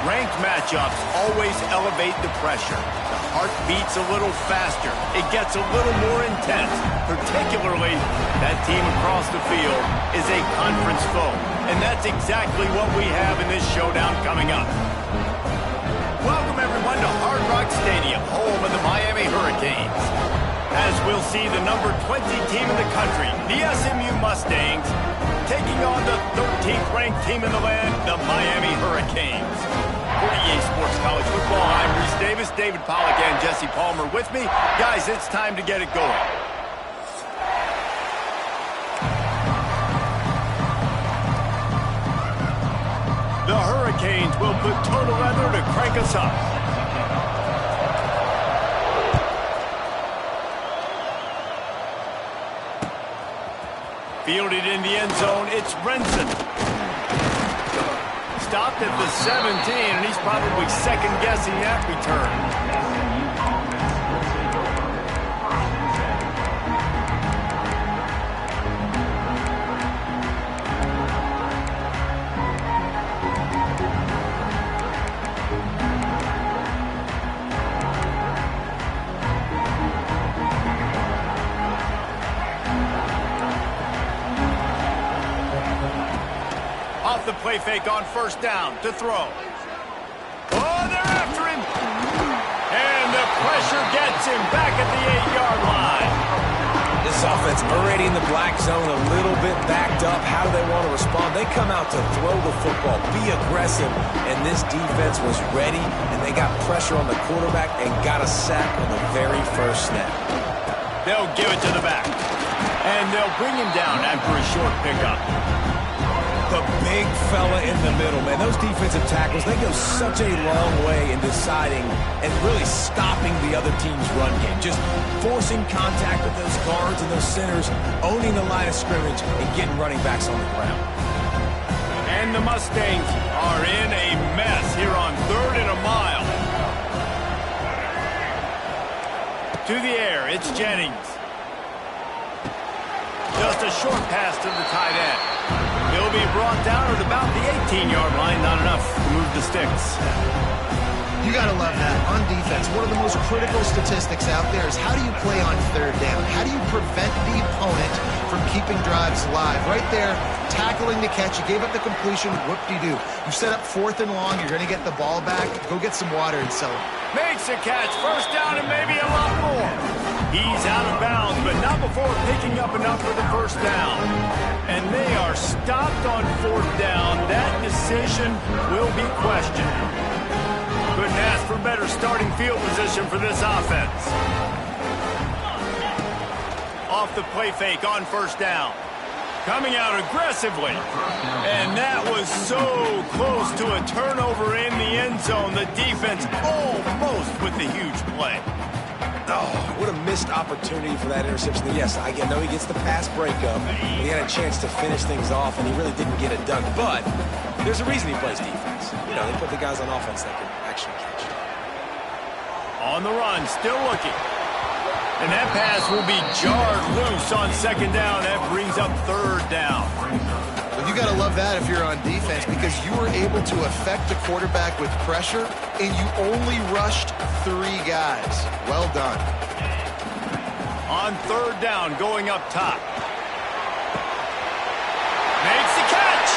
Ranked matchups always elevate the pressure. The heart beats a little faster. It gets a little more intense. Particularly, that team across the field is a conference foe. And that's exactly what we have in this showdown coming up. Welcome, everyone, to Hard Rock Stadium, home of the Miami Hurricanes. As we'll see the number 20 team in the country, the SMU Mustangs, taking on the 13th ranked team in the land, the Miami Hurricanes. For EA Sports College Football, I'm Reese Davis, David Pollack, and Jesse Palmer with me. Guys, it's time to get it going. The Hurricanes will put total leather to crank us up. Fielded in the end zone, it's Brinson. Stopped at the 17, and he's probably second-guessing that return. The play fake on first down to throw. Oh, they're after him. And the pressure gets him back at the 8-yard line. This offense already in the black zone, a little bit backed up. How do they want to respond? They come out to throw the football, be aggressive, and this defense was ready, and they got pressure on the quarterback and got a sack on the very first snap. They'll give it to the back, and they'll bring him down after a short pickup. The big fella in the middle, man. Those defensive tackles, they go such a long way in deciding and really stopping the other team's run game. Just forcing contact with those guards and those centers, owning the line of scrimmage, and getting running backs on the ground. And the Mustangs are in a mess here on 3rd and a mile. To the air, it's Jennings. Just a short pass to the tight end. He'll be brought down at about the 18-yard line. Not enough to move the sticks. You got to love that. On defense, one of the most critical statistics out there is how do you play on 3rd down? How do you prevent the opponent from keeping drives alive? Right there, tackling the catch. You gave up the completion. Whoop-de-doo. You set up 4th and long. You're going to get the ball back. Go get some water and sell it. Makes a catch. First down and maybe a lot more. He's out of bounds, but not before picking up enough for the first down. And they are stopped on 4th down. That decision will be questioned. Couldn't ask for better starting field position for this offense. Off the play fake on first down. Coming out aggressively. And that was so close to a turnover in the end zone. The defense almost with the huge play. Oh, what a missed opportunity for that interception. Yes, I know he gets the pass breakup. He had a chance to finish things off, and he really didn't get it done. But there's a reason he plays defense. You know, they put the guys on offense that can actually catch. On the run, still looking. And that pass will be jarred loose on 2nd down. That brings up 3rd down. Well, you got to love that if you're on defense because you were able to affect the quarterback with pressure, and you only rushed 3 guys. Well done. On 3rd down, going up top. Makes the catch.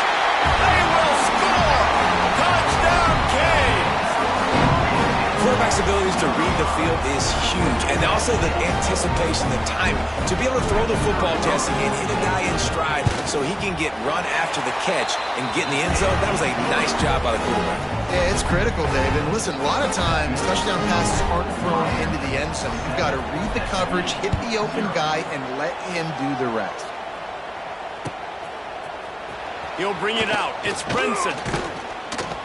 They will score. Touchdown, Canes. Quarterback's abilities to read the field is huge, and also the anticipation, the timing. To be able to throw the football, Jesse, and hit a guy in stride so he can get run after the catch and get in the end zone, that was a nice job by the quarterback. Yeah, it's critical, Dave. And listen, a lot of times touchdown passes aren't thrown into the end zone. You've got to read the coverage, hit the open guy, and let him do the rest. He'll bring it out. It's Brinson.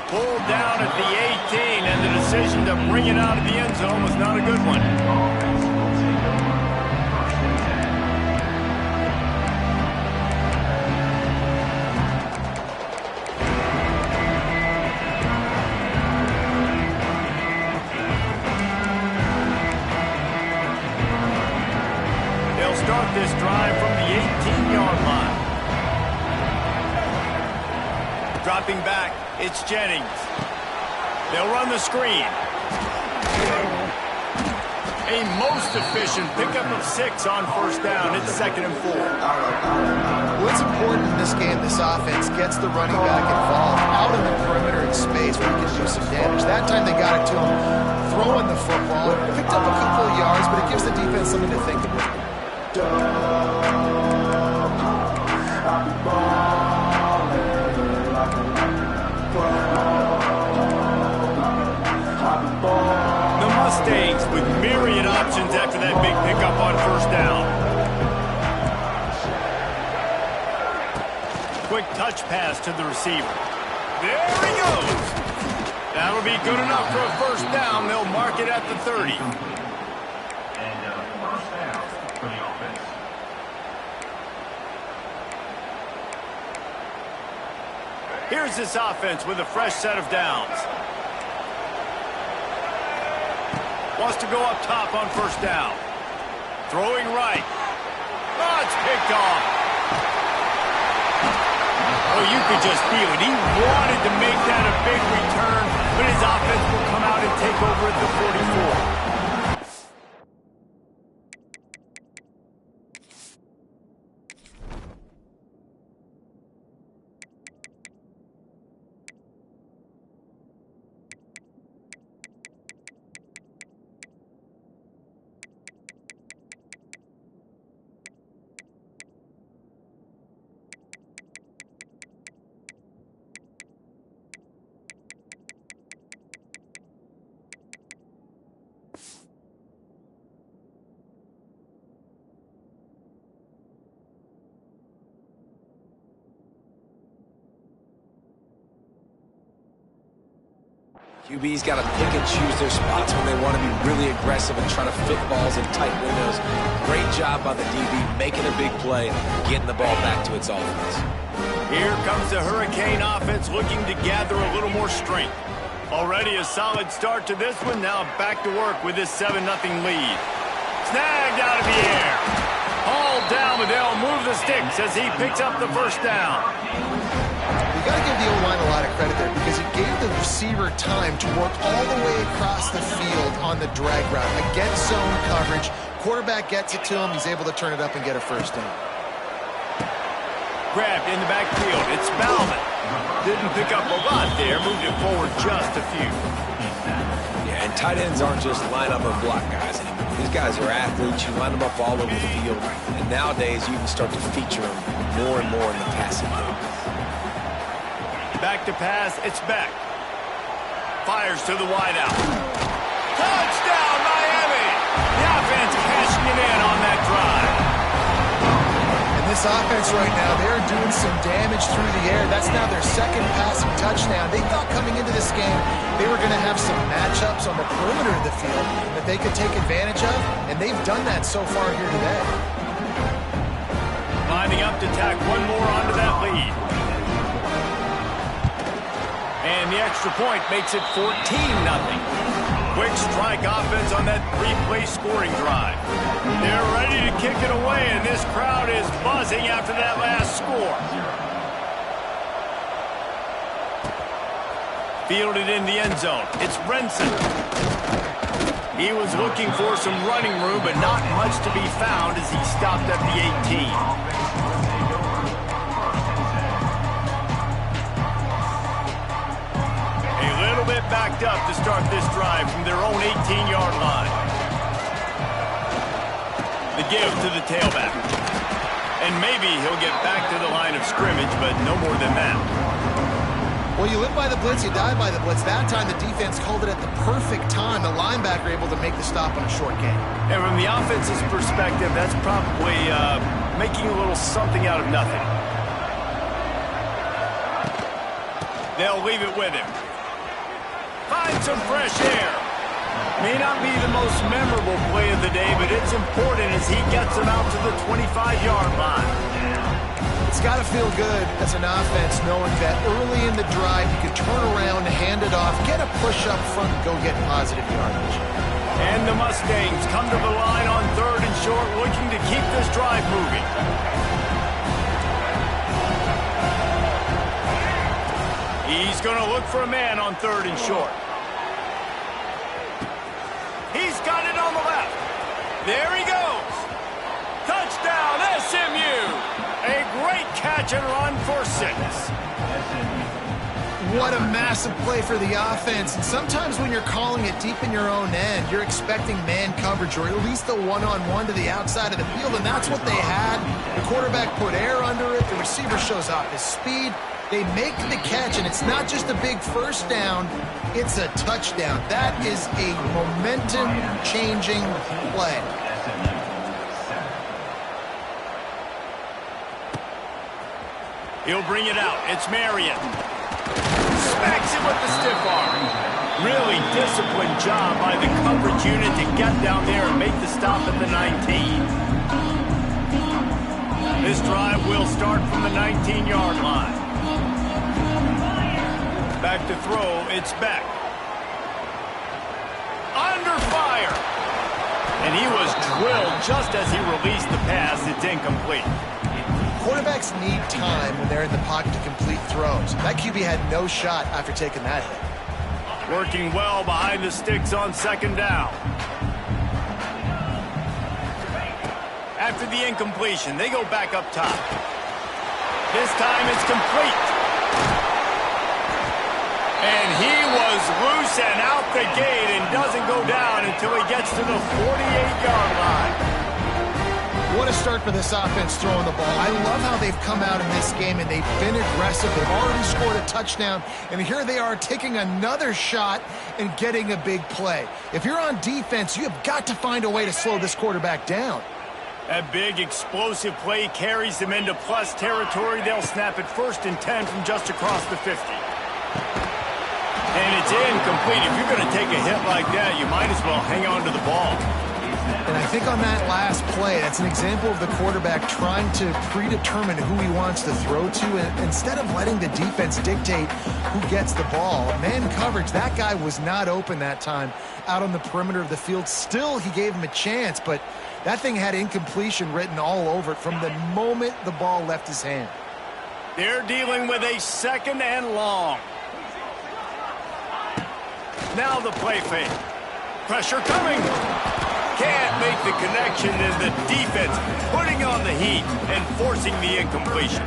Pulled down at the 18, and the decision to bring it out of the end zone was not a good one. They'll start this drive from the 18-yard line. Dropping back, it's Jennings. They'll run the screen. A most efficient pickup of 6 on first down. It's 2nd and 4. What's important in this game, this offense gets the running back involved out in the perimeter in space where he can do some damage. That time they got it to him throwing the football. It picked up a couple of yards, but it gives the defense something to think about. The Mustangs with myriad options after that big pickup on first down. Quick touch pass to the receiver. There he goes. That'll be good enough for a first down. They'll mark it at the 30. And first down for the offense. Here's this offense with a fresh set of downs. Wants to go up top on first down. Throwing right. Oh, it's picked off. Oh, you could just feel it. He wanted to make that a big return, but his offense will come out and take over at the 44. QB's got to pick and choose their spots when they want to be really aggressive and try to fit balls in tight windows. Great job by the DB making a big play, getting the ball back to its offense. Here comes the Hurricane offense looking to gather a little more strength. Already a solid start to this one. Now back to work with this 7-0 lead. Snagged out of the air. Hauled down, but they'll move the sticks as he picks up the first down. You got to give the O-line a lot of credit there because he gave the receiver time to work all the way across the field on the drag route. Against zone coverage, quarterback gets it to him. He's able to turn it up and get a first down. Grabbed in the backfield. It's Bauman. Didn't pick up a lot there. Moved it forward just a few. Yeah, and tight ends aren't just line up and block guys anymore. These guys are athletes. You line them up all over the field. And nowadays, you can start to feature them more and more in the passing game. Back to pass, it's Beck. Fires to the wideout. Touchdown, Miami! The offense cashing it in on that drive. And this offense right now, they're doing some damage through the air. That's now their second passing touchdown. They thought coming into this game they were going to have some matchups on the perimeter of the field that they could take advantage of, and they've done that so far here today. Lining up to tack one more onto that lead. And the extra point makes it 14-0. Quick strike offense on that three-play scoring drive. They're ready to kick it away, and this crowd is buzzing after that last score. Fielded in the end zone. It's Brenson. He was looking for some running room, but not much to be found as he stopped at the 18. Bit backed up to start this drive from their own 18-yard line. The give to the tailback. And maybe he'll get back to the line of scrimmage, but no more than that. Well, you live by the blitz, you die by the blitz. That time the defense called it at the perfect time. The linebacker able to make the stop on a short gain. And from the offense's perspective, that's probably making a little something out of nothing. They'll leave it with him. Find some fresh air. May not be the most memorable play of the day, but it's important as he gets them out to the 25-yard line. It's got to feel good as an offense knowing that early in the drive you can turn around, hand it off, get a push up front, and go get positive yardage. And the Mustangs come to the line on 3rd and short, looking to keep this drive moving. He's going to look for a man on 3rd and short. There he goes. Touchdown, SMU. A great catch and run for 6. What a massive play for the offense. And sometimes when you're calling it deep in your own end, you're expecting man coverage or at least a one-on-one to the outside of the field, and that's what they had. The quarterback put air under it. The receiver shows off his speed. They make the catch, and it's not just a big first down, it's a touchdown. That is a momentum-changing play. He'll bring it out. It's Marion. Smacks it with the stiff arm. Really disciplined job by the coverage unit to get down there and make the stop at the 19. This drive will start from the 19-yard line. Back to throw, it's Beck. Under fire. And he was drilled just as he released the pass. It's incomplete. Quarterbacks need time when they're in the pocket to complete throws. That QB had no shot after taking that hit. Working well behind the sticks on second down. After the incompletion, they go back up top. This time it's complete. And he was loose and out the gate and doesn't go down until he gets to the 48-yard line. What a start for this offense throwing the ball. I love how they've come out in this game and they've been aggressive. They've already scored a touchdown, and here they are taking another shot and getting a big play. If you're on defense, you have got to find a way to slow this quarterback down. That big explosive play carries them into plus territory. They'll snap it 1st and 10 from just across the 50. And it's incomplete. If you're going to take a hit like that, you might as well hang on to the ball. And I think on that last play, that's an example of the quarterback trying to predetermine who he wants to throw to, and instead of letting the defense dictate who gets the ball. Man coverage, that guy was not open that time out on the perimeter of the field. Still, he gave him a chance, but that thing had incompletion written all over it from the moment the ball left his hand. They're dealing with a 2nd and long. Now the play fake. Pressure coming. Can't make the connection, and the defense putting on the heat and forcing the incompletion.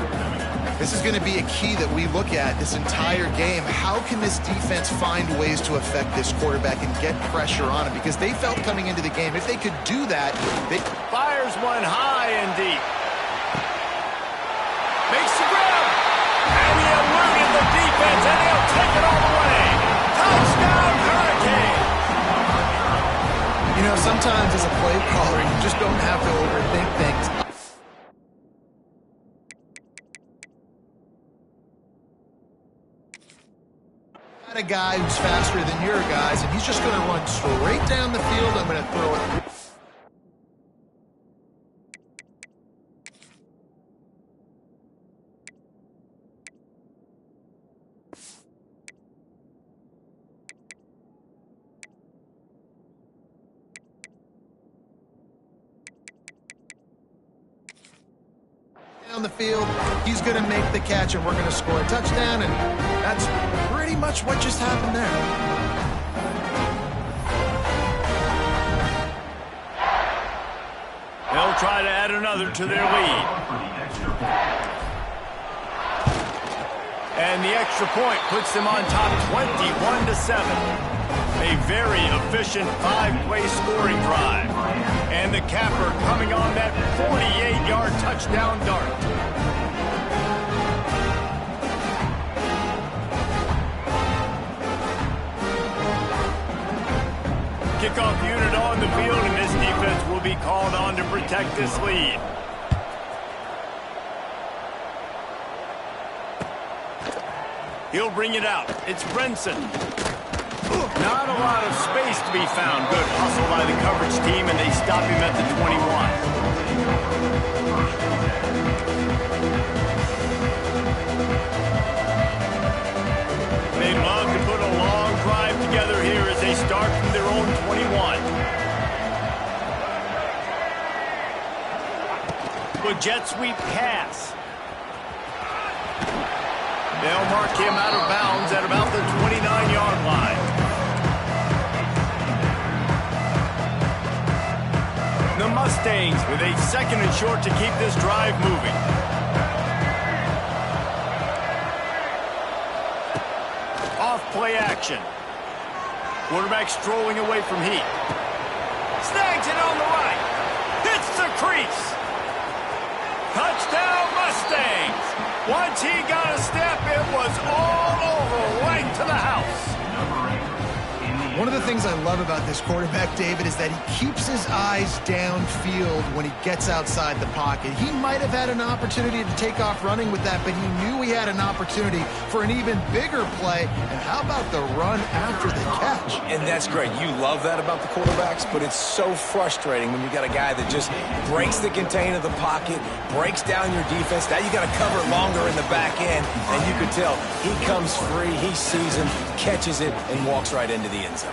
This is going to be a key that we look at this entire game. How can this defense find ways to affect this quarterback and get pressure on him? Because they felt coming into the game, if they could do that, they... Fires one high and deep. Makes the grab. And he eluded the defense, and he'll take it all the way. Touchdown, Hurricane. You know, sometimes as a play caller, you just don't have to overthink things. Got a guy who's faster than your guys, and he's just going to run straight down the field. I'm going to throw it. On the field, he's going to make the catch, and we're going to score a touchdown, and that's pretty much what just happened there. They'll try to add another to their lead. And the extra point puts them on top 21-7. A very efficient 5-play scoring drive. And the capper coming on that 48-yard touchdown dart. Kickoff unit on the field, and this defense will be called on to protect this lead. He'll bring it out. It's Brinson. Not a lot of space to be found. Good hustle by the coverage team, and they stop him at the 21. They'd love to put a long drive together here as they start from their own 21. Good jet sweep pass. They'll mark him out of bounds at about the 29-yard line. Mustangs with a 2nd and short to keep this drive moving. Off play action. Quarterback strolling away from heat. Snags it on the right. Hits the crease. Touchdown Mustangs. Once he got a step, it was all over, right to the house. One of the things I love about this quarterback, David, is that he keeps his eyes downfield when he gets outside the pocket. He might have had an opportunity to take off running with that, but he knew he had an opportunity for an even bigger play. And how about the run after the catch? And that's great. You love that about the quarterbacks, but it's so frustrating when you got a guy that just breaks the contain of the pocket, breaks down your defense. Now you got to cover longer in the back end, and you can tell he comes free, he sees him, catches it, and walks right into the end zone.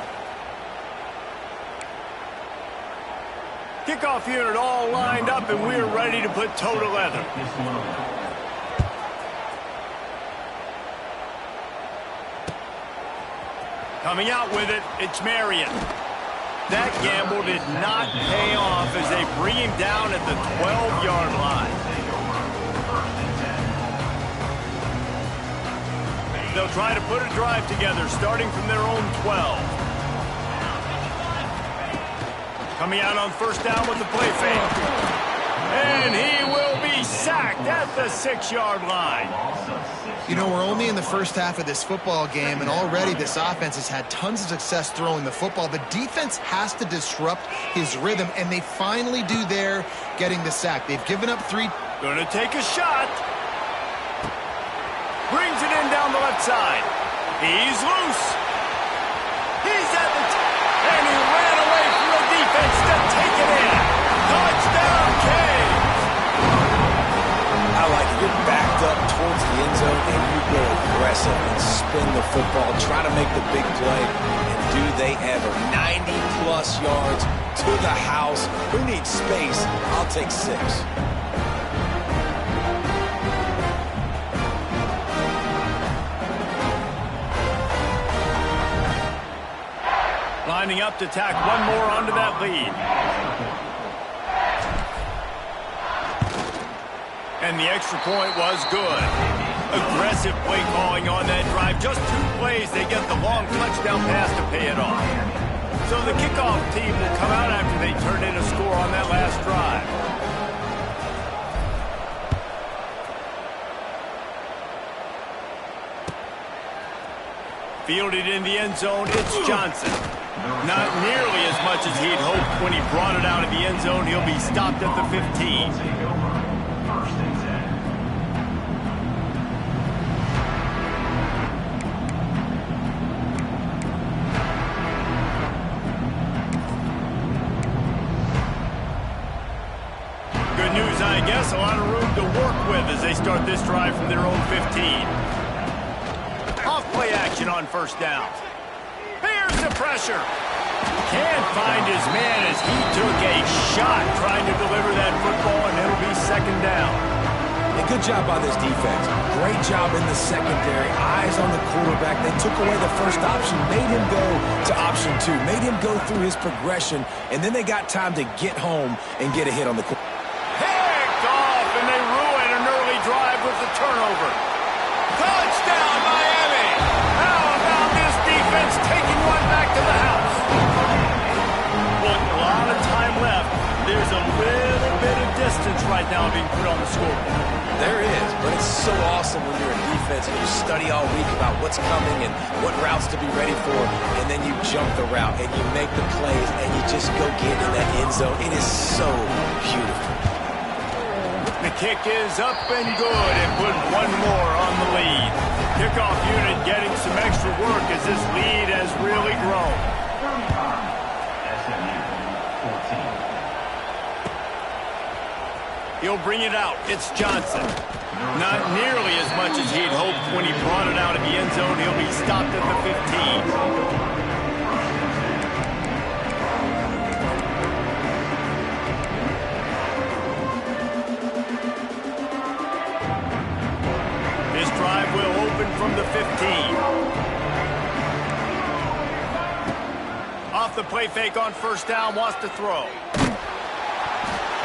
Kickoff unit all lined up, and we're ready to put toe to leather. Coming out with it, it's Marion. That gamble did not pay off as they bring him down at the 12-yard line. They'll try to put a drive together, starting from their own 12. Coming out on 1st down with the play fake. And he will be sacked at the 6-yard line. You know, we're only in the first half of this football game, and already this offense has had tons of success throwing the football. The defense has to disrupt his rhythm, and they finally do there, getting the sack. They've given up 3. Gonna take a shot. Brings it in down the left side. He's loose. He's at the and he ran away from the defense to take it in. Touchdown, Canes. I like it. You're backed up towards the end zone, and you go aggressive and spin the football, try to make the big play. And do they ever? 90-plus yards to the house. Who needs space? I'll take 6. Lining up to tack one more onto that lead. And the extra point was good. Aggressive play calling on that drive. Just 2 plays, they get the long touchdown pass to pay it off. So the kickoff team will come out after they turn in a score on that last drive. Fielded in the end zone, it's Johnson. Not nearly as much as he'd hoped when he brought it out of the end zone. He'll be stopped at the 15. Good news, I guess. A lot of room to work with as they start this drive from their own 15. Off-play action on 1st down. Here's the pressure. Can't find his man as he took a shot trying to deliver that football, and it'll be 2nd down. A good job by this defense. Great job in the secondary. Eyes on the quarterback. They took away the first option, made him go to option 2, made him go through his progression, and then they got time to get home and get a hit on the quarterback. Picked off, and they ruin an early drive with the turnover. Touchdown, Miami! How about this defense taking one back to the house? With a lot of time left, there's a little bit of distance right now being put on the scoreboard. There is, but it's so awesome when you're in defense and you study all week about what's coming and what routes to be ready for, and then you jump the route and you make the plays and you just go get in that end zone. It is so beautiful. The kick is up and good, and put one more on the lead. Kickoff unit getting some extra work as this lead has really grown. 35, SMU 14. He'll bring it out. It's Johnson. Not nearly as much as he'd hoped when he brought it out of the end zone. He'll be stopped at the 15. From the 15. Off the play fake on 1st down, wants to throw.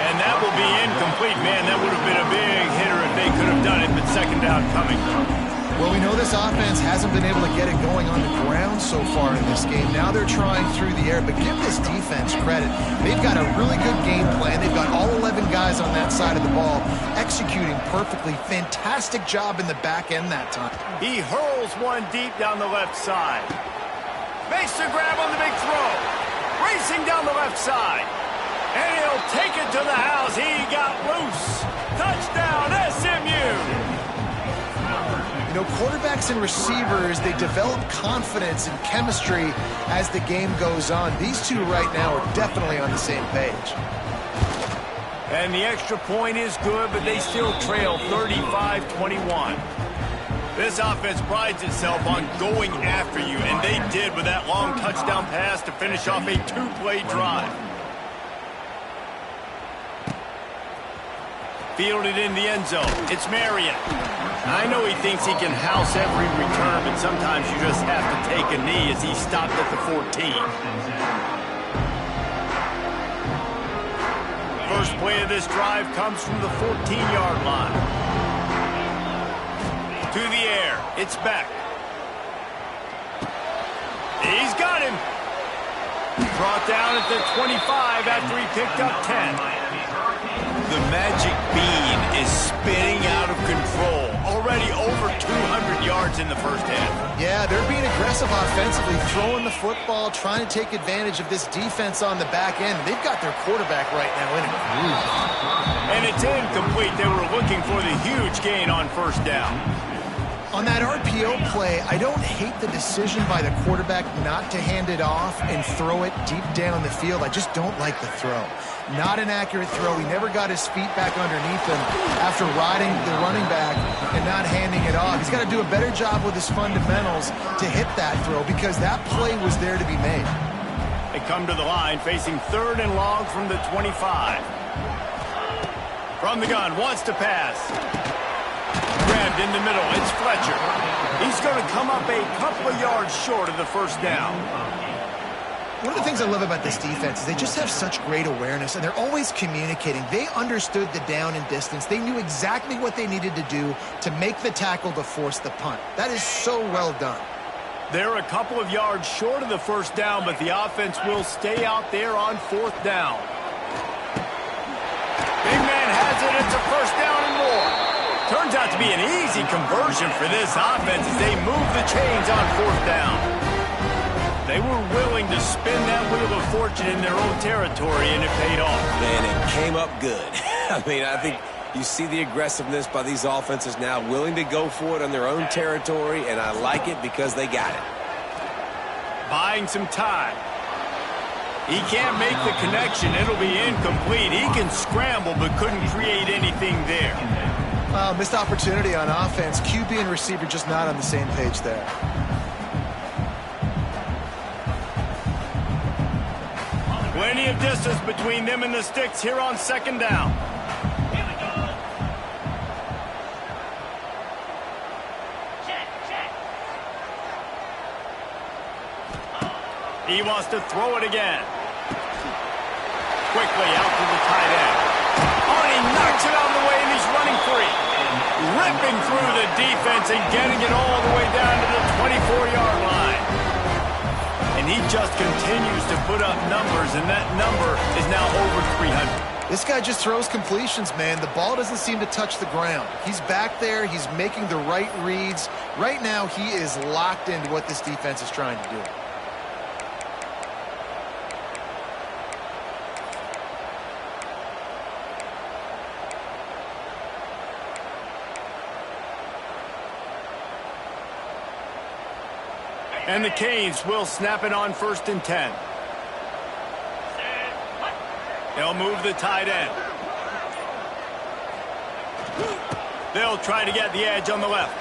And that will be incomplete. Man, that would have been a big hitter if they could have done it, but second down coming. Well, we know this offense hasn't been able to get it going on the ground so far in this game. Now they're trying through the air, but give this defense credit. They've got a really good game plan. They've got all 11 guys on that side of the ball executing perfectly. Fantastic job in the back end that time. He hurls one deep down the left side. Makes the grab on the big throw. Racing down the left side. And he'll take it to the house. He got loose. Touchdown, SMU. You know, quarterbacks and receivers, they develop confidence and chemistry as the game goes on. These two right now are definitely on the same page. And the extra point is good, but they still trail 35-21. This offense prides itself on going after you, and they did with that long touchdown pass to finish off a two-play drive. Fielded in the end zone. It's Marion. I know he thinks he can house every return, but sometimes you just have to take a knee as he stopped at the 14. First play of this drive comes from the 14-yard line. To the air. It's back. He's got him. Brought down at the 25 after he picked up 10. The magic bean is spinning out of control. Already over 200 yards in the first half. Yeah, they're being aggressive offensively, throwing the football, trying to take advantage of this defense on the back end. They've got their quarterback right now in a groove. And it's incomplete. They were looking for the huge gain on first down. On that RPO play, I don't hate the decision by the quarterback not to hand it off and throw it deep down the field. I just don't like the throw. Not an accurate throw. He never got his feet back underneath him after riding the running back and not handing it off. He's got to do a better job with his fundamentals to hit that throw because that play was there to be made. They come to the line facing third and long from the 25. From the gun, wants to pass. Grabbed in the middle, it's Fletcher. He's going to come up a couple of yards short of the first down. One of the things I love about this defense is they just have such great awareness, and they're always communicating. They understood the down and distance. They knew exactly what they needed to do to make the tackle to force the punt. That is so well done. They're a couple of yards short of the first down, but the offense will stay out there on fourth down. Big man has it. It's a first down and more. Turns out to be an easy conversion for this offense as they move the chains on fourth down. They were willing to spin that wheel of fortune in their own territory, and it paid off. Man, it came up good. I mean, I think you see the aggressiveness by these offenses now, willing to go for it on their own territory, and I like it because they got it. Buying some time. He can't make the connection. It'll be incomplete. He can scramble, but couldn't create anything there. Missed opportunity on offense. QB and receiver just not on the same page there. Plenty of distance between them and the sticks here on second down. Here we go. Check. He wants to throw it again. Quickly out to the tight end. Oh, he knocks it out of the way, and he's running free. Ripping through the defense and getting it all the way down to the 24-yard line. And he just continues to put up numbers, and that number is now over 300. This guy just throws completions, man. The ball doesn't seem to touch the ground. He's back there. He's making the right reads. Right now, he is locked into what this defense is trying to do. And the Canes will snap it on 1st and 10. They'll move the tight end. They'll try to get the edge on the left.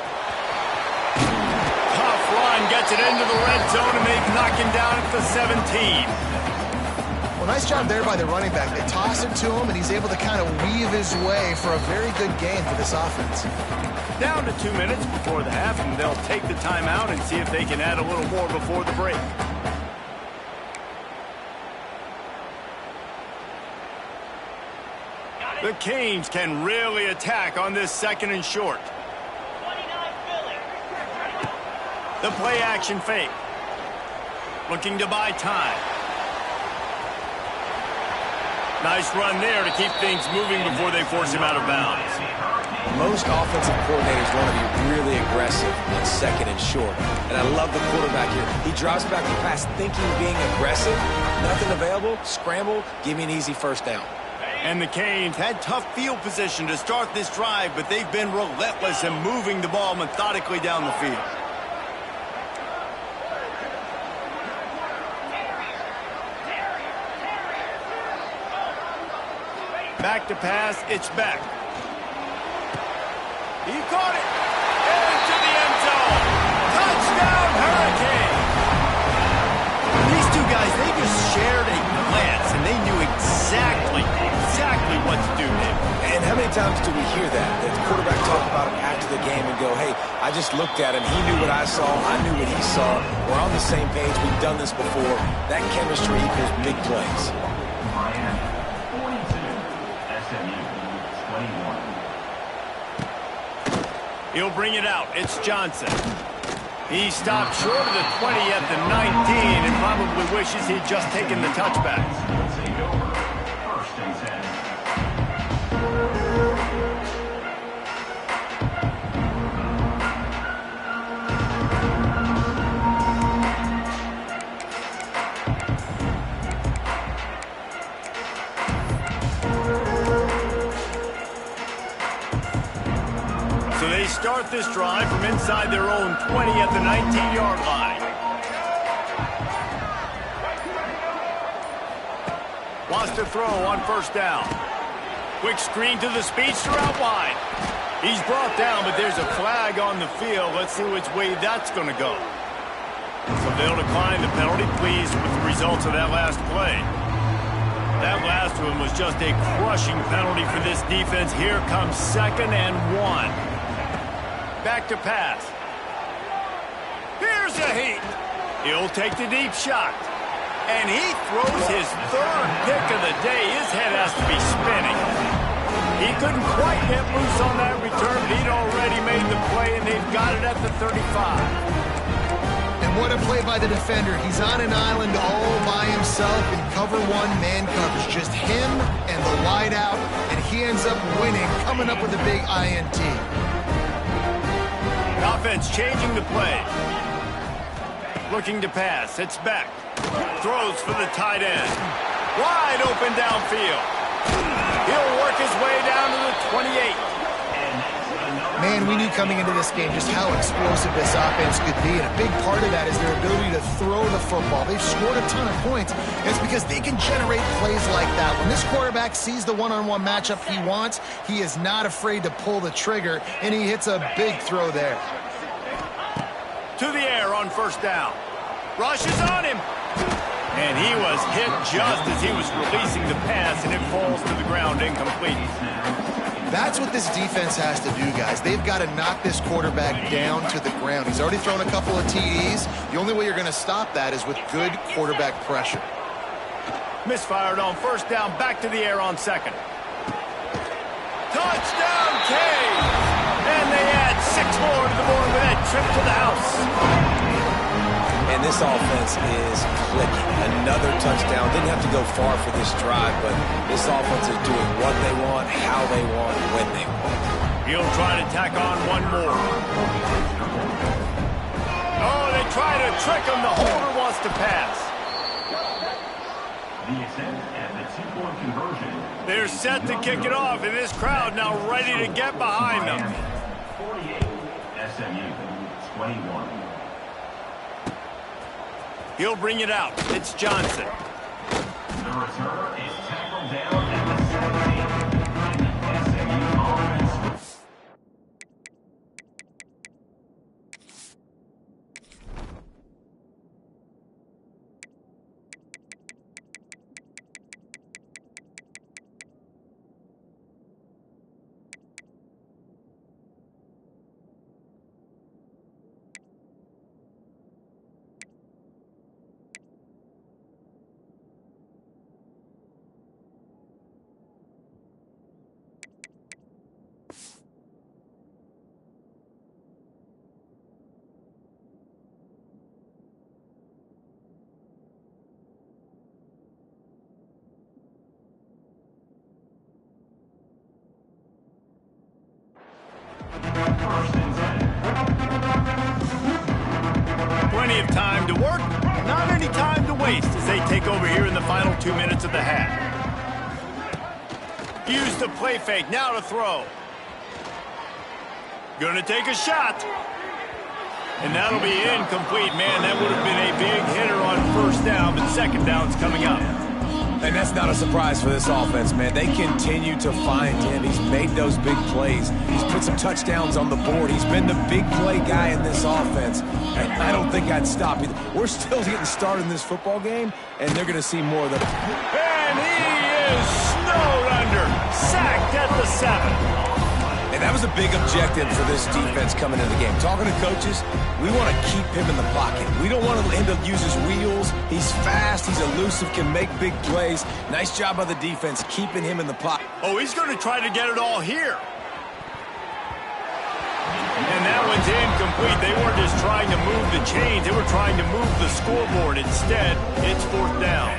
Tough run, gets it into the red zone, and they knock him down at the 17. Well, nice job there by the running back. They toss it to him, and he's able to kind of weave his way for a very good game for this offense. Down to 2 minutes before the half, and they'll take the timeout and see if they can add a little more before the break. The Canes can really attack on this second and short. The play action fake. Looking to buy time. Nice run there to keep things moving before they force him out of bounds. Most offensive coordinators want to be really aggressive on second and short. And I love the quarterback here. He drops back the pass thinking being aggressive. Nothing available, scramble, give me an easy first down. And the Canes had tough field position to start this drive, but they've been relentless in moving the ball methodically down the field. Back to pass, it's back. He caught it. Into the end zone. Touchdown, Hurricane. These two guys, they just shared a glance, and they knew exactly what to do there. And how many times do we hear that? That the quarterback talk about him after the game and go, hey, I just looked at him. He knew what I saw. I knew what he saw. We're on the same page. We've done this before. That chemistry equals big plays. Miami 42, SMU 21. He'll bring it out. It's Johnson. He stopped short of the 20 at the 19 and probably wishes he'd just taken the touchback. Take over. First and 10. So they start this drive from inside their own 20 at the 19-yard line. Wants to throw on first down. Quick screen to the speedster out wide. He's brought down, but there's a flag on the field. Let's see which way that's going to go. So they'll decline the penalty, pleased with the results of that last play. That last one was just a crushing penalty for this defense. Here comes 2nd and 1. Back to pass. Here's a heat. He'll take the deep shot. And he throws his 3rd pick of the day. His head has to be spinning. He couldn't quite get loose on that return, but he'd already made the play, and they've got it at the 35. And what a play by the defender. He's on an island all by himself in cover 1 man coverage. Just him and the wide out, and he ends up winning, coming up with a big INT. Offense changing the play. Looking to pass. It's back. Throws for the tight end. Wide open downfield. He'll work his way down to the 28. Man, we knew coming into this game just how explosive this offense could be, and a big part of that is their ability to throw the football. They've scored a ton of points, and it's because they can generate plays like that. When this quarterback sees the one-on-one matchup he wants, he is not afraid to pull the trigger, and he hits a big throw there. To the air on first down. Rushes on him. And he was hit just as he was releasing the pass, and it falls to the ground incomplete. That's what this defense has to do, guys. They've got to knock this quarterback down to the ground. He's already thrown a couple of TDs. The only way you're going to stop that is with good quarterback pressure. Misfired on first down, back to the air on 2nd. Touchdown, Canes! And they add 6 more to the board with that trip to the house. And this offense is clicking. Another touchdown. Didn't have to go far for this drive, but this offense is doing what they want, how they want, when they want. He'll try to tack on one more. Oh, they try to trick him. The holder wants to pass. The attempt at the 2-point conversion. They're set to kick it off, and this crowd now ready to get behind them. 48, SMU 21. He'll bring it out. It's Johnson. The return is tackled down at the 17. And the SMU offense. Plenty of time to work, not any time to waste as they take over here in the final 2 minutes of the half. Use the play fake, now to throw. Gonna take a shot. And that'll be incomplete. Man, that would have been a big hitter on first down, but second down's coming up. And that's not a surprise for this offense, man. They continue to find him. He's made those big plays. He's put some touchdowns on the board. He's been the big play guy in this offense. And I don't think I'd stop either. We're still getting started in this football game, and they're going to see more of them. And he is snowed under. Sacked at the 7. And that was a big objective for this defense coming into the game. Talking to coaches, we want to keep him in the pocket. We don't want him to use his wheels. He's fast, he's elusive, can make big plays. Nice job by the defense keeping him in the pocket. Oh, he's going to try to get it all here. And that one's incomplete. They weren't just trying to move the chains. They were trying to move the scoreboard. Instead, it's fourth down.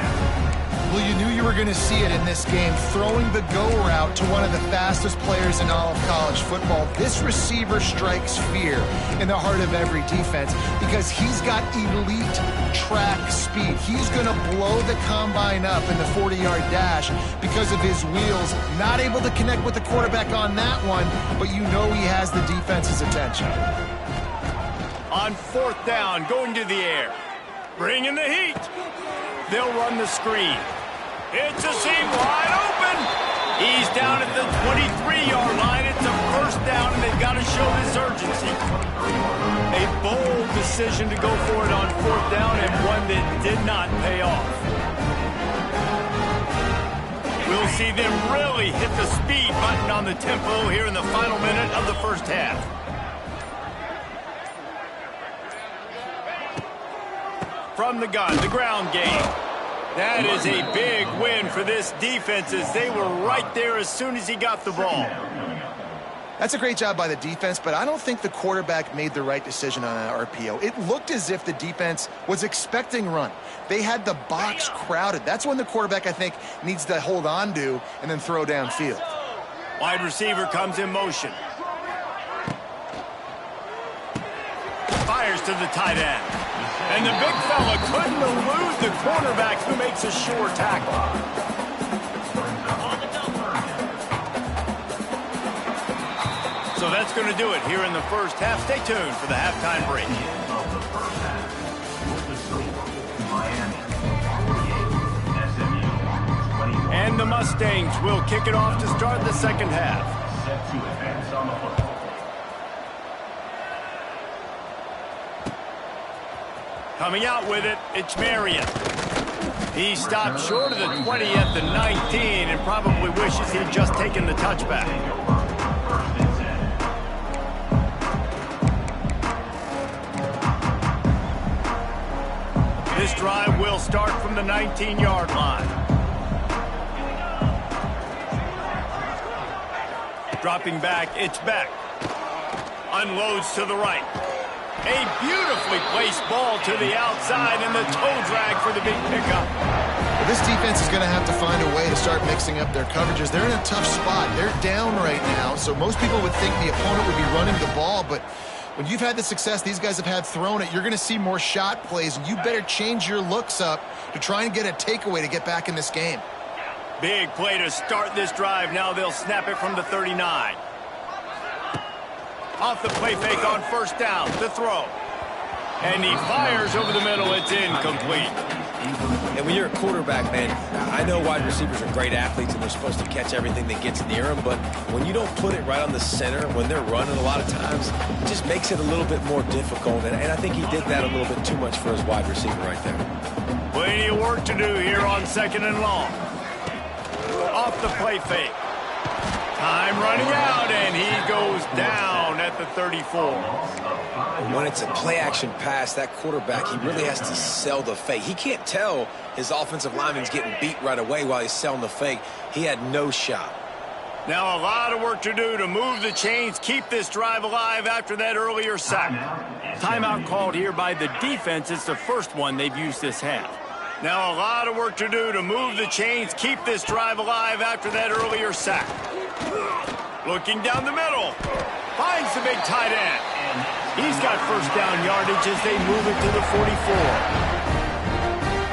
Well, you knew you were going to see it in this game, throwing the go route to one of the fastest players in all of college football. This receiver strikes fear in the heart of every defense because he's got elite track speed. He's going to blow the combine up in the 40-yard dash because of his wheels. Not able to connect with the quarterback on that one, but you know he has the defense's attention. On fourth down, going to the air. Bringing the heat. They'll run the screen. It's a seam wide open. He's down at the 23-yard line. It's a first down, and they've got to show this urgency. A bold decision to go for it on fourth down, and one that did not pay off. We'll see them really hit the speed button on the tempo here in the final minute of the first half. From the gun, the ground game. That is a big win for this defense as they were right there as soon as he got the ball. That's a great job by the defense, but I don't think the quarterback made the right decision on that RPO. It looked as if the defense was expecting run. They had the box crowded. That's when the quarterback, I think, needs to hold on to and then throw downfield. Wide receiver comes in motion. Fires to the tight end. And the big fella couldn't elude the cornerback who makes a sure tackle. So that's going to do it here in the first half. Stay tuned for the halftime break. And the Mustangs will kick it off to start the second half. Set to advance on the football. Coming out with it, it's Marion. He stopped short of the 20 at the 19 and probably wishes he'd just taken the touchback. This drive will start from the 19-yard line. Dropping back, it's Beck. Unloads to the right. A beautifully placed ball to the outside and the toe drag for the big pickup. Well, this defense is going to have to find a way to start mixing up their coverages. They're in a tough spot. They're down right now, so most people would think the opponent would be running the ball, but when you've had the success these guys have had throwing it, you're going to see more shot plays, and you better change your looks up to try and get a takeaway to get back in this game. Big play to start this drive. Now they'll snap it from the 39. Off the play fake on first down, the throw. And he fires over the middle, it's incomplete. And when you're a quarterback, man, I know wide receivers are great athletes and they're supposed to catch everything that gets near them, but when you don't put it right on the center, when they're running a lot of times, it just makes it a little bit more difficult. And I think he did that a little bit too much for his wide receiver right there. Plenty of work to do here on second and long. Off the play fake. Time running out, and he goes down at the 34. When it's a play-action pass, that quarterback, he really has to sell the fake. He can't tell his offensive lineman's getting beat right away while he's selling the fake. He had no shot. Now a lot of work to do to move the chains, keep this drive alive after that earlier sack. Timeout called here by the defense. It's the first one they've used this half. Now a lot of work to do to move the chains, keep this drive alive after that earlier sack. Looking down the middle. Finds the big tight end. He's got first down yardage as they move it to the 44.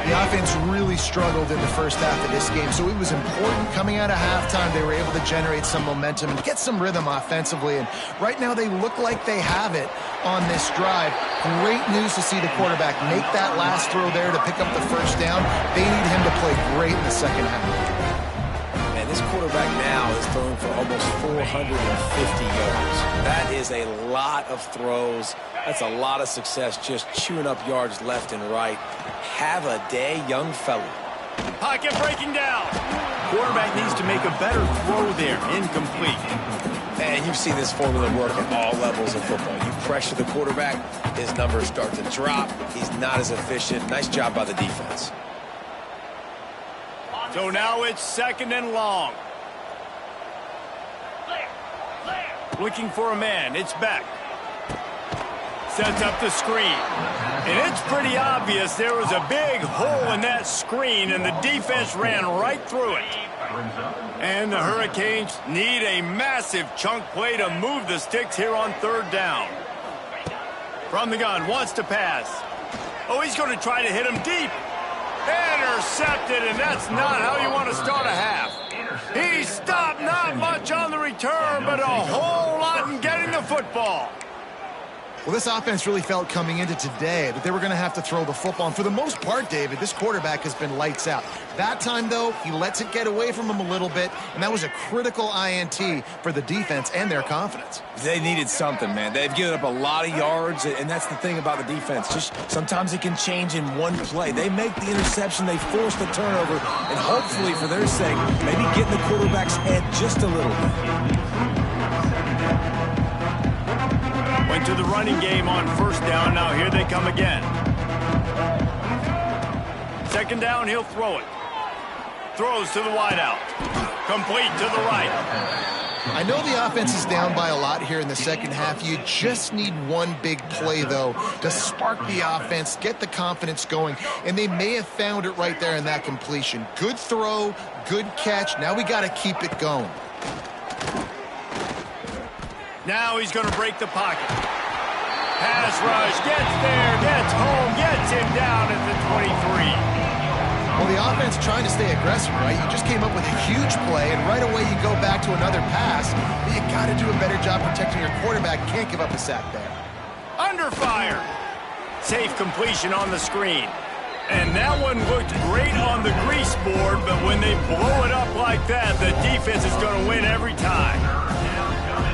The offense really struggled in the first half of this game, so it was important coming out of halftime they were able to generate some momentum and get some rhythm offensively. And right now they look like they have it on this drive. Great news to see the quarterback make that last throw there to pick up the first down. They need him to play great in the second half. And this quarterback now is throwing for almost 450 yards. That is a lot of throws. That's a lot of success just chewing up yards left and right. Have a day, young fella. Pocket breaking down. Quarterback needs to make a better throw there. Incomplete. And you've seen this formula work at all levels of football. You pressure the quarterback, his numbers start to drop. He's not as efficient. Nice job by the defense. So now it's second and long. Looking for a man. It's back. Sets up the screen. And it's pretty obvious there was a big hole in that screen, and the defense ran right through it. And the Hurricanes need a massive chunk play to move the sticks here on third down. From the gun, wants to pass. Oh, he's going to try to hit him deep. Intercepted, and that's not how you want to start a half. He stopped not much on the return, but a whole lot in getting the football. Well, this offense really felt coming into today that they were going to have to throw the football. And for the most part, David, this quarterback has been lights out. That time, though, he lets it get away from him a little bit, and that was a critical INT for the defense and their confidence. They needed something, man. They've given up a lot of yards, and that's the thing about the defense. Just sometimes it can change in one play. They make the interception, they force the turnover, and hopefully, for their sake, maybe get in the quarterback's head just a little bit. Went to the running game on first down. Now here they come again. Second down, he'll throw it. Throws to the wideout. Complete to the right. I know the offense is down by a lot here in the second half. You just need one big play, though, to spark the offense, get the confidence going, and they may have found it right there in that completion. Good throw, good catch. Now we got to keep it going. Now he's going to break the pocket. Pass rush, gets there, gets home, gets him down at the 23. Well, the offense trying to stay aggressive, right? You just came up with a huge play, and right away you go back to another pass. But you got to do a better job protecting your quarterback. Can't give up a sack there. Under fire. Safe completion on the screen. And that one looked great on the grease board, but when they blow it up like that, the defense is going to win every time.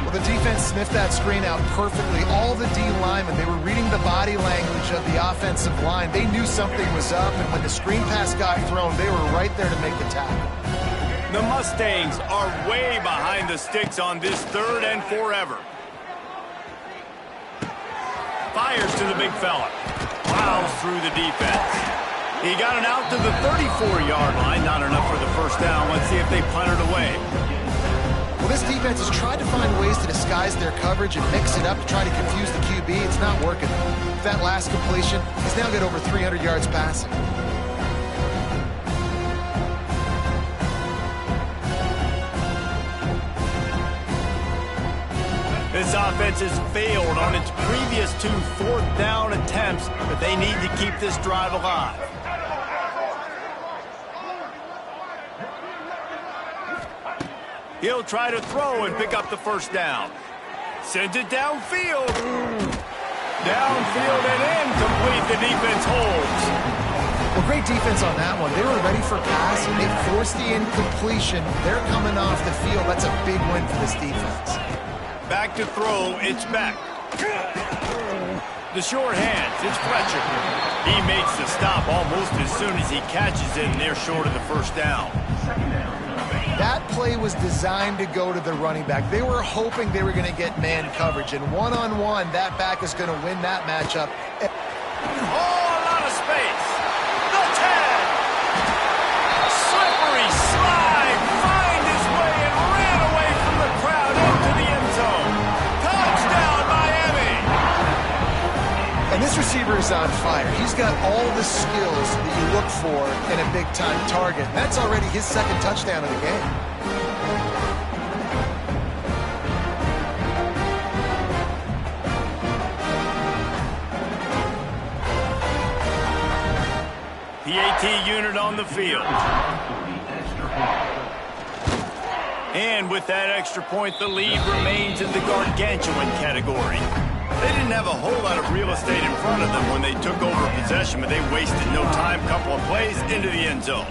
Well, the defense sniffed that screen out perfectly. All the D linemen, they were reading the body language of the offensive line. They knew something was up, and when the screen pass got thrown, they were right there to make the tackle. The Mustangs are way behind the sticks on this third and forever. Fires to the big fella. Plows through the defense. He got it out to the 34-yard line. Not enough for the first down. Let's see if they punt it away. Well, this defense has tried to find ways to disguise their coverage and mix it up to try to confuse the QB. It's not working. With that last completion, he's now got over 300 yards passing. This offense has failed on its previous 2 fourth-down attempts, but they need to keep this drive alive. He'll try to throw and pick up the first down. Sends it downfield. Downfield and incomplete. The defense holds. Well, great defense on that one. They were ready for passing. They forced the incompletion. They're coming off the field. That's a big win for this defense. Back to throw. It's back. The short hands. It's Fletcher. He makes the stop almost as soon as he catches it, and they're short of the first down. That play was designed to go to the running back. They were hoping they were going to get man coverage, and one-on-one, that back is going to win that matchup. Oh, a lot of space. The 10. Slippery slide. Find his way and ran away from the crowd into the end zone. Touchdown, Miami. And this receiver is on fire. He's got all the skills that you look for in a big-time target. That's already his second touchdown of the game. PAT unit on the field. And with that extra point, the lead remains in the gargantuan category. They didn't have a whole lot of real estate in front of them when they took over possession, but they wasted no time. Couple of plays into the end zone.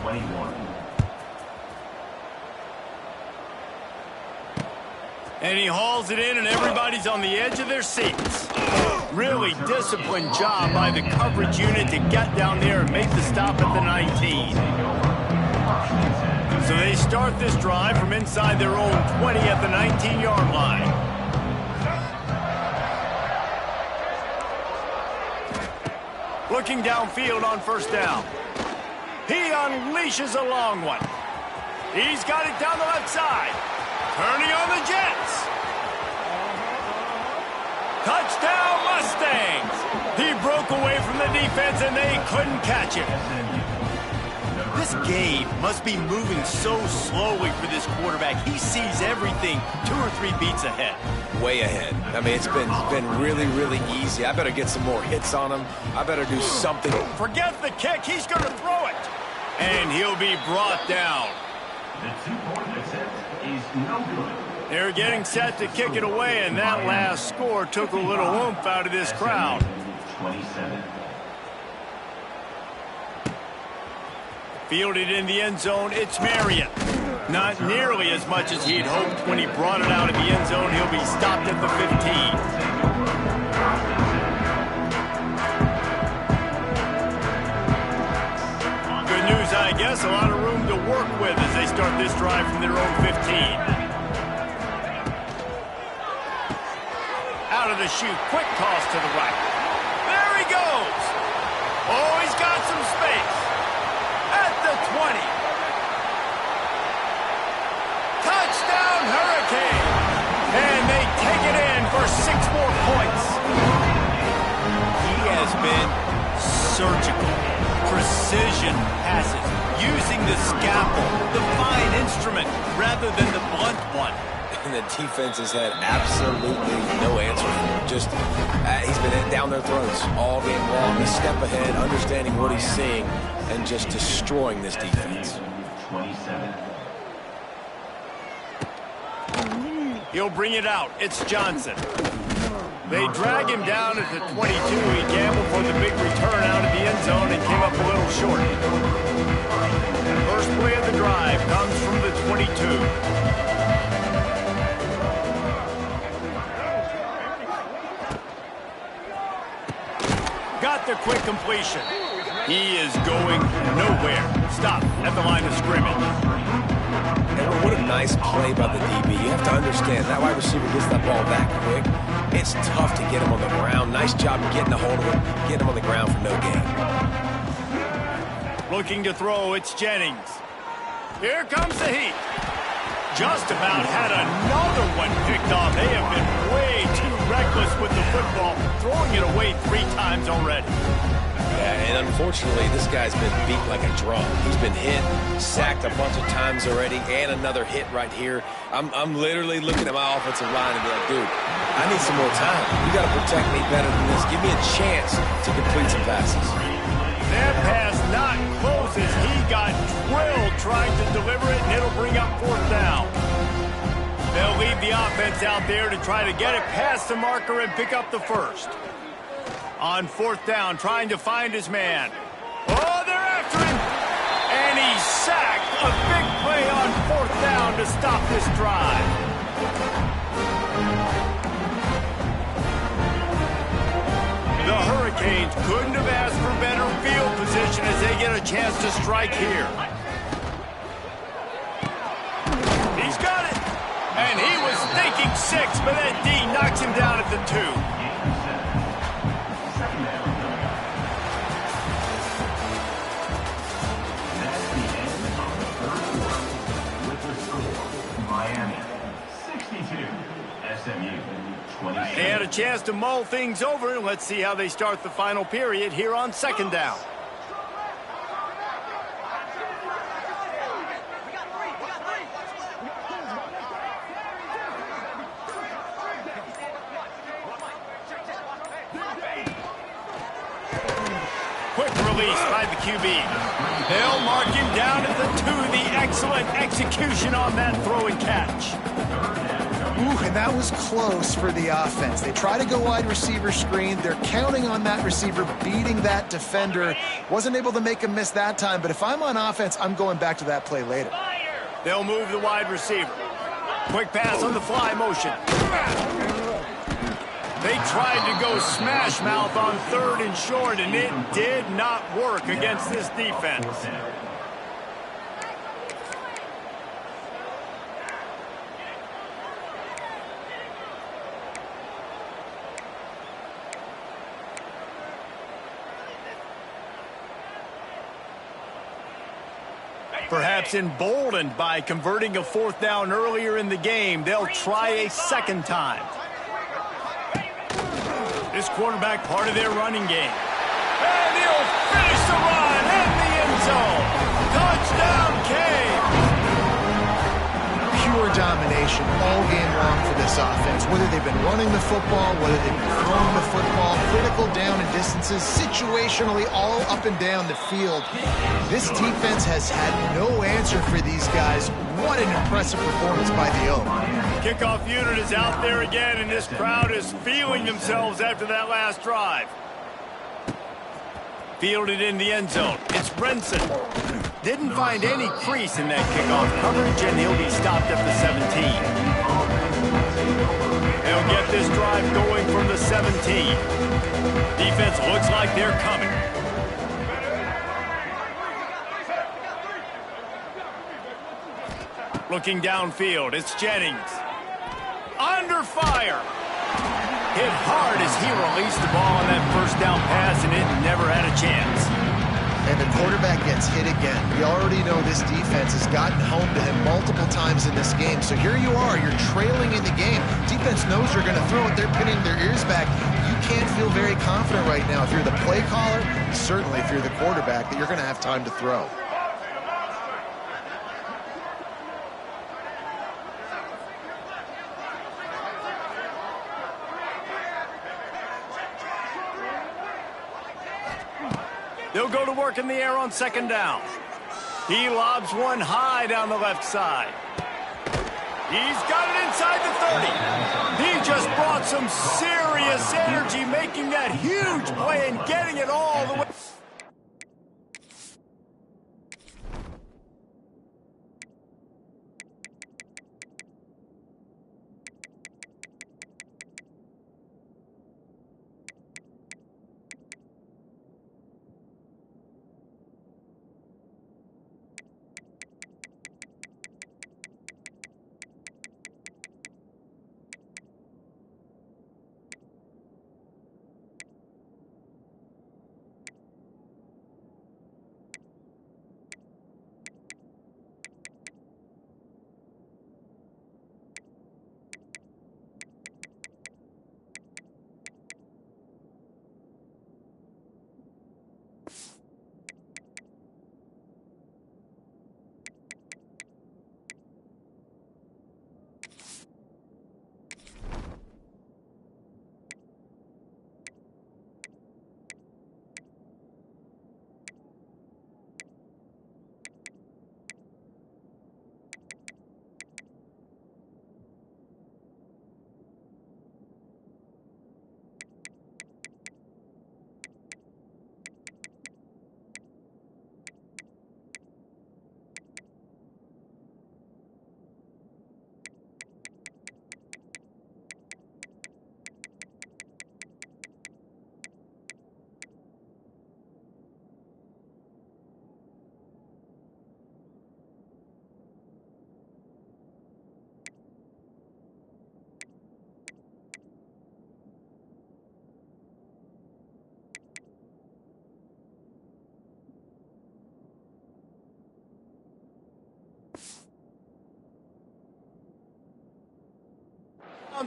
And he hauls it in, and everybody's on the edge of their seats. Really disciplined job by the coverage unit to get down there and make the stop at the 19. So they start this drive from inside their own 20 at the 19-yard line. Looking downfield on first down. He unleashes a long one. He's got it down the left side. Turning on the Jets. Touchdown Mustangs. He broke away from the defense and they couldn't catch him. This game must be moving so slowly for this quarterback. He sees everything 2 or 3 beats ahead. Way ahead. I mean, it's been really, really easy. I better get some more hits on him. I better do something. Forget the kick. He's going to throw it. And he'll be brought down. The 2-point attempt is no good. They're getting set to kick it away, and that last score took a little oomph out of this crowd. 27. Fielded in the end zone, it's Marion. Not nearly as much as he'd hoped when he brought it out of the end zone. He'll be stopped at the 15. Good news, I guess. A lot of room to work with as they start this drive from their own 15. Out of the chute, quick toss to the right. There he goes. Oh, he's got some space. At the 20. Touchdown Hurricane. And they take it in for 6 more points. He has been surgical. Precision passes. Using the scalpel, the fine instrument, rather than the blunt one. And the defense has had absolutely no answer for him. Just, he's been down their throats all game long. A step ahead, understanding what he's seeing, and just destroying this defense. 27. He'll bring it out. It's Johnson. They drag him down at the 22. He gambled for the big return out of the end zone and came up a little short. First play of the drive comes from the 22. Got the quick completion. He is going nowhere. Stop at the line of scrimmage. And what a nice play by the DB. You have to understand, that wide receiver gets that ball that quick. It's tough to get him on the ground. Nice job getting a hold of him, getting him on the ground for no gain. Looking to throw, it's Jennings. Here comes the heat. Just about had another one picked off. They have been way too reckless with the football, throwing it away 3 times already. Yeah, and unfortunately, this guy's been beat like a drum. He's been hit, sacked a bunch of times already, and another hit right here. I'm literally looking at my offensive line and be like, dude, I need some more time. You got to protect me better than this. Give me a chance to complete some passes. That pass not close as he got drilled trying to deliver it, and it'll bring up 4th down. They'll leave the offense out there to try to get it past the marker and pick up the first. On 4th down, trying to find his man. Oh, they're after him! And he's sacked. A big play on 4th down to stop this drive. The Hurricanes couldn't have asked for better field position as they get a chance to strike here. He's got it. And he was thinking 6, but that D knocks him down at the 2. They had a chance to mull things over. Let's see how they start the final period here on 2nd down. Quick release by the QB. They'll mark him down at the 2. The excellent execution on that throw and catch. Ooh, and that was close for the offense. They try to go wide receiver screen. They're counting on that receiver beating that defender. Wasn't able to make him miss that time, but if I'm on offense, I'm going back to that play later. They'll move the wide receiver. Quick pass on the fly motion. They tried to go smash mouth on 3rd and short, and it did not work against this defense. Perhaps emboldened by converting a 4th down earlier in the game, they'll try a 2nd time. This quarterback part of their running game. And he'll finish the run in the end zone. Touchdown, Cavs! Pure domination all game long for this offense. Whether they've been running the football, whether they've been throwing the football, critical down and distances, situationally all up and down the field. This defense has had no answer for these guys. What an impressive performance by the Oak. Kickoff unit is out there again, and this crowd is feeling themselves after that last drive. Fielded in the end zone. It's Brinson. Didn't find any crease in that kickoff coverage, and he'll be stopped at the 17. They'll get this drive going from the 17. Defense looks like they're coming. Looking downfield, it's Jennings. Under fire. Hit hard as he released the ball on that 1st down pass, and it never had a chance. And the quarterback gets hit again. We already know this defense has gotten home to him multiple times in this game. So here you are, you're trailing in the game. Defense knows you're going to throw it. They're pinning their ears back. You can't feel very confident right now if you're the play caller, certainly if you're the quarterback, that you're going to have time to throw. They'll go to work in the air on 2nd down. He lobs one high down the left side. He's got it inside the 30. He just brought some serious energy, making that huge play and getting it all the way.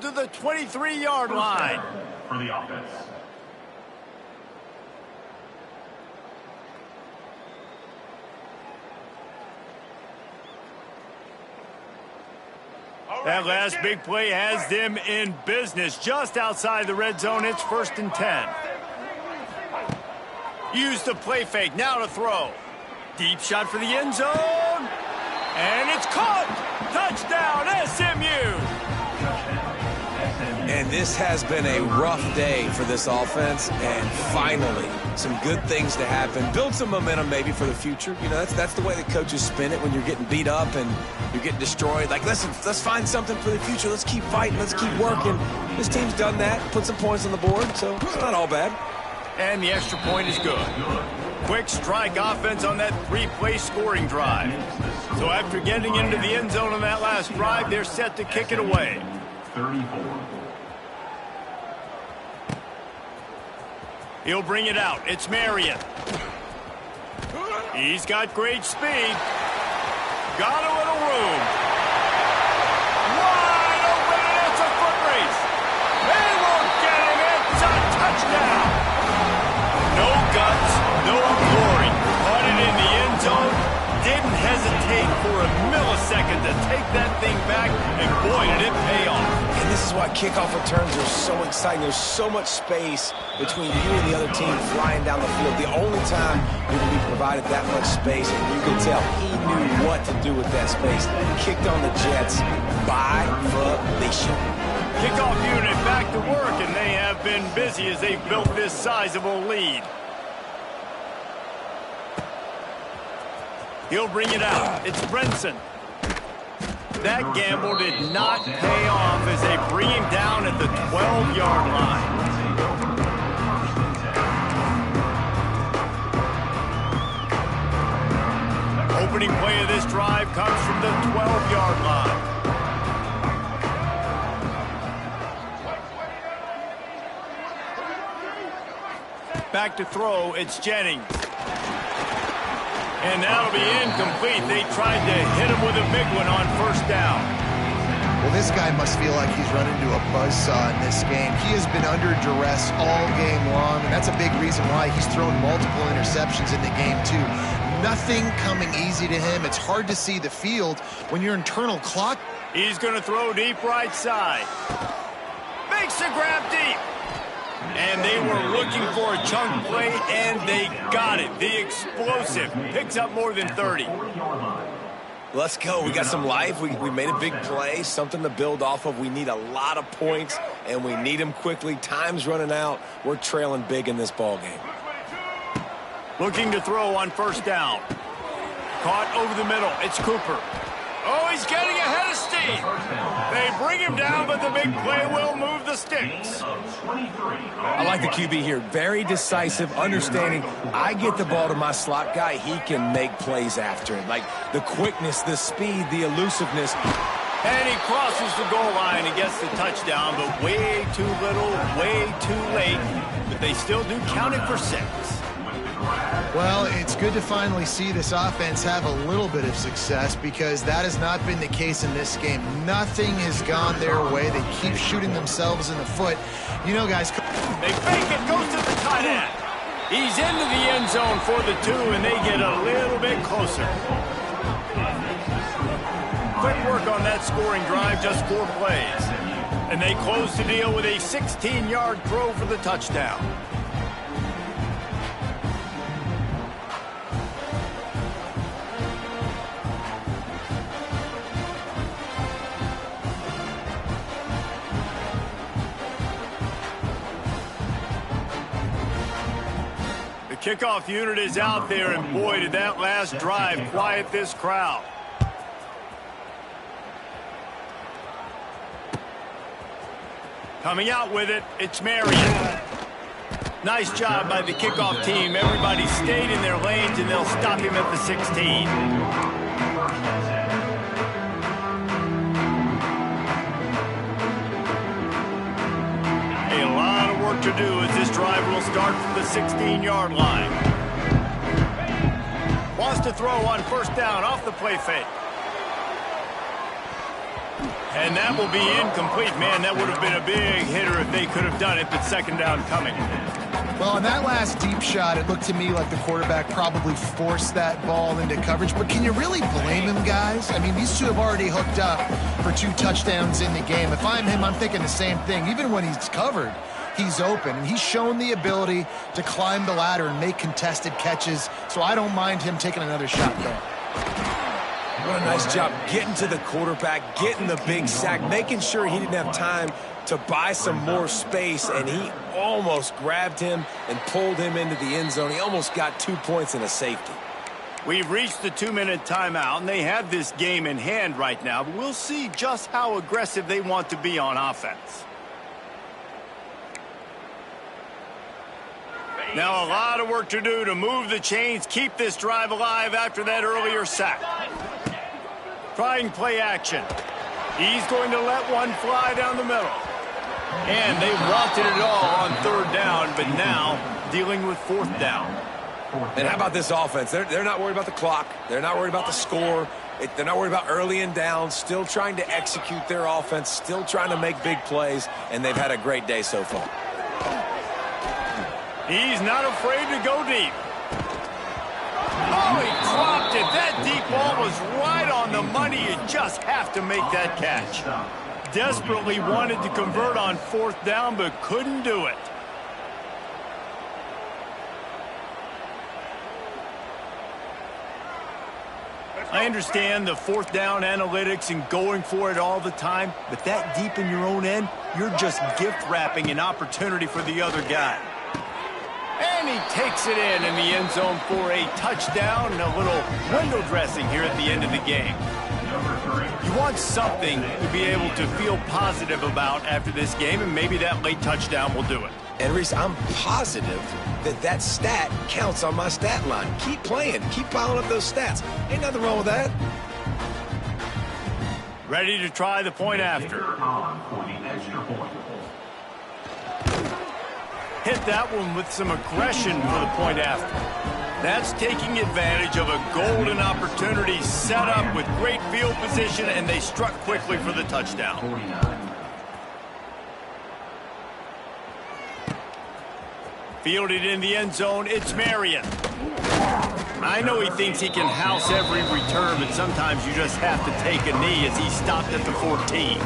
To the 23-yard line. For the offense. That last big play has them in business just outside the red zone. It's 1st and 10. Use the play fake, now to throw. Deep shot for the end zone. And it's caught! Touchdown, SMU! And this has been a rough day for this offense, and finally, some good things to happen. Build some momentum maybe for the future. You know, that's the way the coaches spin it when you're getting beat up and you're getting destroyed. Like, listen, let's find something for the future. Let's keep fighting. Let's keep working. This team's done that, put some points on the board, so it's not all bad. And the extra point is good. Quick strike offense on that three-play scoring drive. So after getting into the end zone on that last drive, they're set to kick it away. 34. He'll bring it out. It's Marion. He's got great speed. Got a little room. Wide open, and it's a foot race. They won't get him. It's a touchdown. No guts, no glory. Caught it in the end zone. Didn't hesitate for a millisecond to take that thing back, and boy, did it pay off. And this is why kickoff returns are so exciting. There's so much space between you and the other team flying down the field. The only time you're going to be provided that much space, and you can tell he knew what to do with that space. Kicked on the Jets by volition. Kickoff unit back to work, and they have been busy as they've built this sizable lead. He'll bring it out. It's Brinson. That gamble did not pay off as they bring him down at the 12-yard line. Opening play of this drive comes from the 12-yard line. Back to throw, it's Jennings. And that'll be incomplete. They tried to hit him with a big one on first down. Well, this guy must feel like he's run into a buzzsaw in this game. He has been under duress all game long, and that's a big reason why he's thrown multiple interceptions in the game, too. Nothing coming easy to him. It's hard to see the field when your internal clock. He's going to throw deep right side. Makes the grab deep. And they were looking for a chunk play, and they got it. The explosive picks up more than 30. Let's go. We got some life. We made a big play, something to build off of. We need a lot of points, and we need them quickly. Time's running out. We're trailing big in this ball game. Looking to throw on first down. Caught over the middle. It's Cooper. Oh, he's getting ahead of steam. They bring him down, but the big play will move the sticks. I like the QB here. Very decisive, understanding I get the ball to my slot guy. He can make plays after it. Like the quickness, the speed, the elusiveness. And he crosses the goal line and gets the touchdown, but way too little, way too late. But they still do count it for 6. Well, it's good to finally see this offense have a little bit of success because that has not been the case in this game. Nothing has gone their way. They keep shooting themselves in the foot. You know, guys. They fake it, goes to the tight end. He's into the end zone for the 2, and they get a little bit closer. Quick work on that scoring drive, just 4 plays. And they close the deal with a 16-yard throw for the touchdown. Kickoff unit is out there, and boy, did that last drive quiet this crowd. Coming out with it, it's Marion. Nice job by the kickoff team. Everybody stayed in their lanes, and they'll stop him at the 16. To do as this drive will start from the 16-yard line. Wants to throw on first down off the play fake. And that will be incomplete. Man, that would have been a big hitter if they could have done it, but second down coming. Well, on that last deep shot, it looked to me like the quarterback probably forced that ball into coverage. But can you really blame him, guys? I mean, these two have already hooked up for 2 touchdowns in the game. If I'm him, I'm thinking the same thing. Even when he's covered, he's open. And he's shown the ability to climb the ladder and make contested catches, so I don't mind him taking another shot there. What a nice job getting to the quarterback, getting the big sack, making sure he didn't have time to buy some more space, and he almost grabbed him and pulled him into the end zone. He almost got 2 points and a safety. We've reached the 2-minute timeout, and they have this game in hand right now, but we'll see just how aggressive they want to be on offense. Now a lot of work to do to move the chains, keep this drive alive after that earlier sack. Trying play action. He's going to let one fly down the middle. And they wanted it all on 3rd down, but now dealing with 4th down. And how about this offense? They're not worried about the clock. They're not worried about the score. They're not worried about early and down. Still trying to execute their offense. Still trying to make big plays. And they've had a great day so far. He's not afraid to go deep. Oh, he dropped it. That deep ball was right on the money. You just have to make that catch. Desperately wanted to convert on 4th down, but couldn't do it. I understand the 4th down analytics and going for it all the time, but that deep in your own end, you're just gift wrapping an opportunity for the other guy. And he takes it in the end zone for a touchdown and a little window dressing here at the end of the game. You want something to be able to feel positive about after this game, and maybe that late touchdown will do it. And Reese, I'm positive that stat counts on my stat line. Keep playing. Keep piling up those stats. Ain't nothing wrong with that. Ready to try the point after. Hit that one with some aggression for the point after. That's taking advantage of a golden opportunity set up with great field position, and they struck quickly for the touchdown. Fielded in the end zone, it's Marion. I know he thinks he can house every return, but sometimes you just have to take a knee as he stopped at the 14.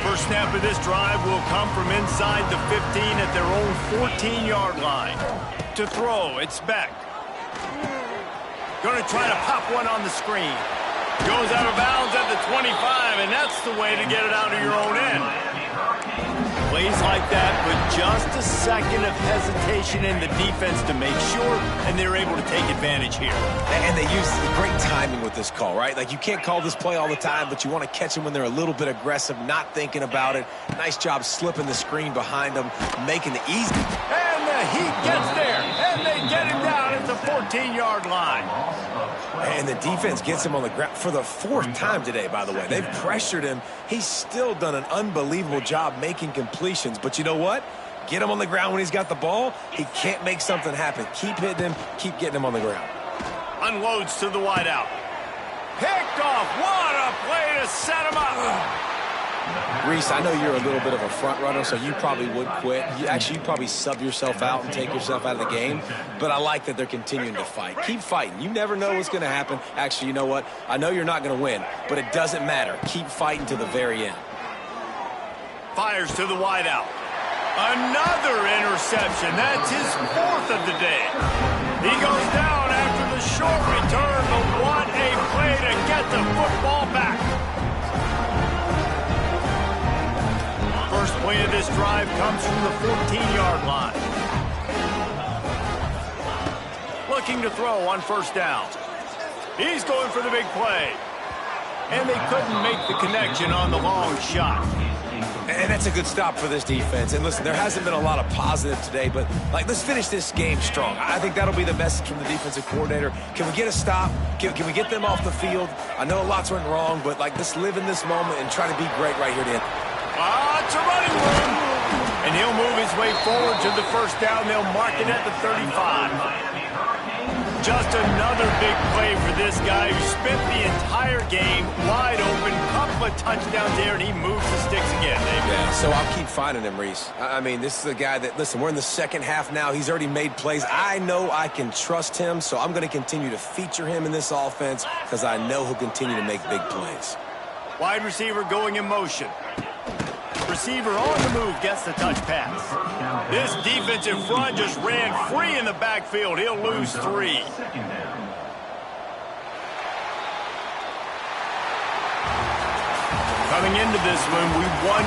First snap of this drive will come from inside the 15 at their own 14-yard line. To throw, it's Beck. Going to try to pop one on the screen. Goes out of bounds at the 25, and that's the way to get it out of your own end. Plays like that with just a second of hesitation in the defense to make sure, and they're able to take advantage here. And they use great timing with this call, right? Like, you can't call this play all the time, but you want to catch them when they're a little bit aggressive, not thinking about it. Nice job slipping the screen behind them, making it easy. And the Heat gets there, and they get him down at the 14-yard line. And the defense gets him on the ground for the 4th time today, by the way. They've pressured him. He's still done an unbelievable job making completions. But you know what? Get him on the ground when he's got the ball. He can't make something happen. Keep hitting him. Keep getting him on the ground. Unloads to the wideout. Picked off. What a play to set him up. Reese, I know you're a little bit of a front runner, so you probably would quit. You'd probably sub yourself out and take yourself out of the game. But I like that they're continuing to fight. Keep fighting. You never know what's going to happen. Actually, you know what? I know you're not going to win, but it doesn't matter. Keep fighting to the very end. Fires to the wideout. Another interception. That's his 4th of the day. He goes down after the short return, but what a play to get the football back. First play of this drive comes from the 14-yard line. Looking to throw on 1st down. He's going for the big play. And they couldn't make the connection on the long shot. And that's a good stop for this defense. And listen, there hasn't been a lot of positive today, but let's finish this game strong. I think that'll be the message from the defensive coordinator. Can we get a stop? Can we get them off the field? I know lots went wrong, but let's live in this moment and try to be great right here to end. It's a running room. And he'll move his way forward to the 1st down. They'll mark it at the 35. Just another big play for this guy who spent the entire game wide open. Couple of touchdowns there, and he moves the sticks again, David. Yeah, so I'll keep finding him, Reese. I mean, this is a guy that, listen, we're in the second half now. He's already made plays. I know I can trust him, so I'm going to continue to feature him in this offense because I know he'll continue to make big plays. Wide receiver going in motion. Receiver on the move gets the touch pass. This defensive front just ran free in the backfield. He'll lose 3. Coming into this one, we wonder